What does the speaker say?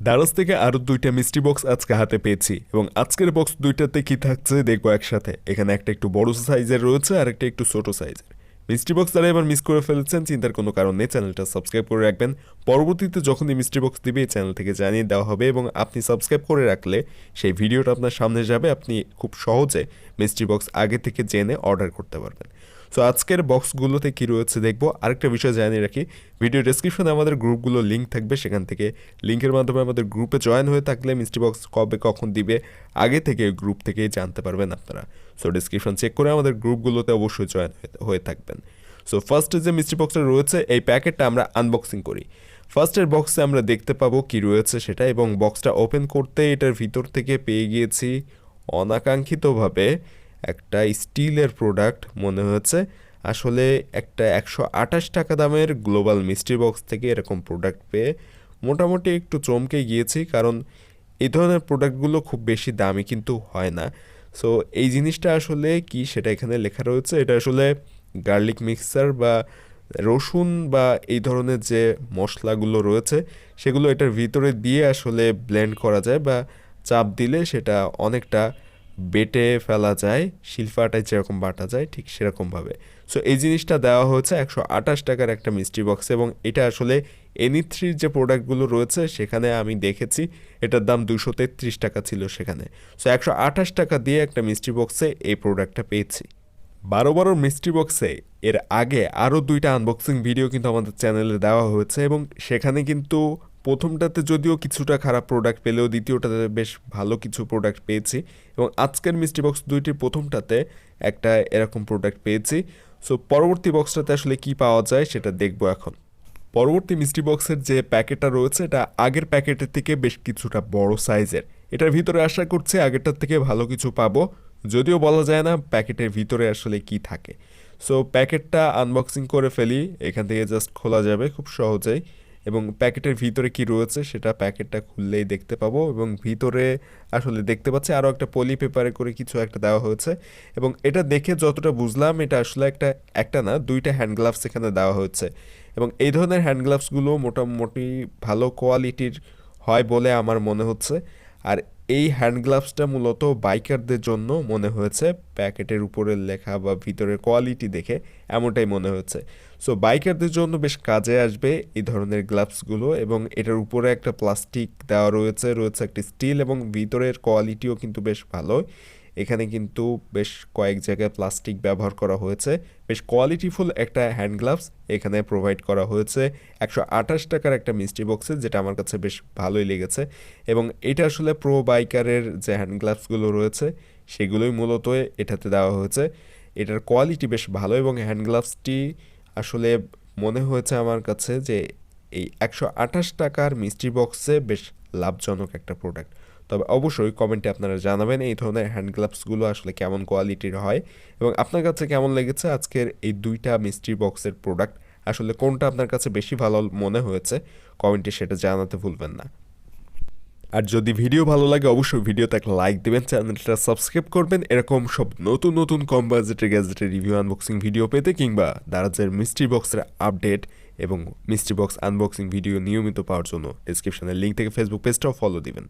দারাজ থেকে আরও ২টা মিস্ট্রি বক্স আজকে হাতে পেয়েছি এবং আজকের বক্স ২টাতে কি থাকছে দেখবো একসাথে। এখানে একটা একটু বড় সাইজের রয়েছে আর একটা একটু ছোট সাইজের মিস্ট্রি বক্স। যারা এবার মিস করে ফেলেছেন চিন্তার কোনো কারণ নেই, চ্যানেলটা সাবস্ক্রাইব করে রাখবেন। পরবর্তীতে যখন এই মিস্ট্রি বক্স দিবে এই চ্যানেল থেকে জানিয়ে দেওয়া হবে এবং আপনি সাবস্ক্রাইব করে রাখলে সেই ভিডিওটা আপনার সামনে যাবে, আপনি খুব সহজে মিস্ট্রি বক্স আগে থেকে জেনে অর্ডার করতে পারবেন। সো আজকের বক্সগুলোতে কী রয়েছে দেখবো। আরেকটা বিষয় জানিয়ে রাখি, ভিডিও ডেসক্রিপশনে আমাদের গ্রুপগুলো লিঙ্ক থাকবে, সেখান থেকে লিঙ্কের মাধ্যমে আমাদের গ্রুপে জয়েন হয়ে থাকলে মিস্ট্রি বক্স কবে কখন দিবে আগে থেকে গ্রুপ থেকেই জানতে পারবেন আপনারা। সো ডেসক্রিপশন চেক করে আমাদের গ্রুপগুলোতে অবশ্যই জয়েন হয়ে থাকবেন। সো ফার্স্টে যে মিস্ট্রি বক্সটা রয়েছে এই প্যাকেটটা আমরা আনবক্সিং করি। ফার্স্টের বক্সে আমরা দেখতে পাবো কি রয়েছে সেটা, এবং বক্সটা ওপেন করতে এটার ভিতর থেকে পেয়ে গিয়েছি অনাকাঙ্ক্ষিতভাবে একটা স্টিলের প্রোডাক্ট মনে হয়েছে। আসলে একটা 128 টাকা দামের গ্লোবাল মিস্ট্রি বক্স থেকে এরকম প্রোডাক্ট পেয়ে মোটামুটি একটু চমকে গিয়েছি, কারণ এই ধরনের প্রোডাক্টগুলো খুব বেশি দামি কিন্তু হয় না। সো এই জিনিসটা আসলে কি সেটা এখানে লেখা রয়েছে। এটা আসলে গার্লিক মিক্সার বা রসুন বা এই ধরনের যে মশলাগুলো রয়েছে সেগুলো এটার ভিতরে দিয়ে আসলে ব্লেন্ড করা যায়, বা চাপ দিলে সেটা অনেকটা বেটে ফেলা যায়, শিলপাটায় যেরকম বাটা যায় ঠিক সেরকমভাবে। সো এই জিনিসটা দেওয়া হয়েছে 128 টাকার একটা মিস্ট্রি বক্সে, এবং এটা আসলে এনি3 যে প্রোডাক্টগুলো রয়েছে সেখানে আমি দেখেছি এটার দাম 233 টাকা ছিল সেখানে। সো 128 টাকা দিয়ে একটা মিস্ট্রি বক্সে এই প্রোডাক্টটা পেয়েছি। 12 মিস্ট্রি বক্সে এর আগে আরও 2টা আনবক্সিং ভিডিও কিন্তু আমাদের চ্যানেলে দেওয়া হয়েছে, এবং সেখানে কিন্তু প্রথমটাতে যদিও কিছুটা খারাপ প্রোডাক্ট পেলেও দ্বিতীয়টাতে বেশ ভালো কিছু প্রোডাক্ট পেয়েছি, এবং আজকের মিস্ট্রি বক্স 2টির প্রথমটাতে একটা এরকম প্রোডাক্ট পেয়েছি। সো পরবর্তী বক্সটাতে আসলে কি পাওয়া যায় সেটা দেখবো এখন। পরবর্তী মিস্ট্রি বক্সের যে প্যাকেটটা রয়েছে এটা আগের প্যাকেটের থেকে বেশ কিছুটা বড় সাইজের। এটার ভিতরে আশা করছি আগেরটার থেকে ভালো কিছু পাবো, যদিও বলা যায় না প্যাকেটের ভিতরে আসলে কি থাকে। সো প্যাকেটটা আনবক্সিং করে ফেলি, এখান থেকে জাস্ট খোলা যাবে খুব সহজেই, এবং প্যাকেটের ভিতরে কি রয়েছে সেটা প্যাকেটটা খুললেই দেখতে পাবো। এবং ভিতরে আসলে দেখতে পাচ্ছি আরও একটা পলি পেপারে করে কিছু একটা দেওয়া হয়েছে, এবং এটা দেখে যতটা বুঝলাম এটা আসলে একটা না 2টা হ্যান্ড গ্লাভস এখানে দেওয়া হয়েছে, এবং এই ধরনের হ্যান্ড গ্লাভসগুলো মোটামুটি ভালো কোয়ালিটির হয় বলে আমার মনে হচ্ছে। আর এই হ্যান্ড গ্লাভসটা মূলত বাইকারদের জন্য মনে হয়েছে, প্যাকেটের উপরে লেখা বা ভিতরের কোয়ালিটি দেখে এমনটাই মনে হচ্ছে। সো বাইকারদের জন্য বেশ কাজে আসবে এই ধরনের গ্লাভসগুলো, এবং এটার উপরে একটা প্লাস্টিক দেওয়া রয়েছে একটা স্টিল, এবং ভিতরের কোয়ালিটিও কিন্তু বেশ ভালো। এখানে কিন্তু বেশ কয়েক জায়গায় প্লাস্টিক ব্যবহার করা হয়েছে। বেশ কোয়ালিটিফুল একটা হ্যান্ড গ্লাভস এখানে প্রোভাইড করা হয়েছে 128 টাকার একটা মিস্ট্রি বক্সে, যেটা আমার কাছে বেশ ভালোই লেগেছে। এবং এটা আসলে প্রো বাইকারের যে হ্যান্ড গ্লাভসগুলো রয়েছে সেগুলোই মূলত এটাতে দেওয়া হয়েছে। এটার কোয়ালিটি বেশ ভালো, এবং হ্যান্ড গ্লাভসটি আসলে মনে হয়েছে আমার কাছে যে এই 128 টাকার মিস্ট্রি বক্সে বেশ লাভজনক একটা প্রোডাক্ট। তবে অবশ্যই কমেন্টে আপনারা জানাবেন এই ধরনের হ্যান্ড গ্লাভসগুলো আসলে কেমন কোয়ালিটির হয়, এবং আপনার কাছে কেমন লেগেছে আজকের এই 2টা মিস্ট্রি বক্সের প্রোডাক্ট। আসলে কোনটা আপনার কাছে বেশি ভালো মনে হয়েছে কমেন্টে সেটা জানাতে ভুলবেন না। আর যদি ভিডিও ভালো লাগে অবশ্যই ভিডিওতে একটা লাইক দেবেন, চ্যানেলটা সাবস্ক্রাইব করবেন এরকম সব নতুন নতুন কম বাজেটের গ্যাজেটের রিভিউ আনবক্সিং ভিডিও পেতে, কিংবা দারাজের মিস্ট্রি বক্সের আপডেট এবং মিস্ট্রি বক্স আনবক্সিং ভিডিও নিয়মিত পাওয়ার জন্য ডেসক্রিপশনের লিঙ্ক থেকে ফেসবুক পেজটাও ফলো দিবেন।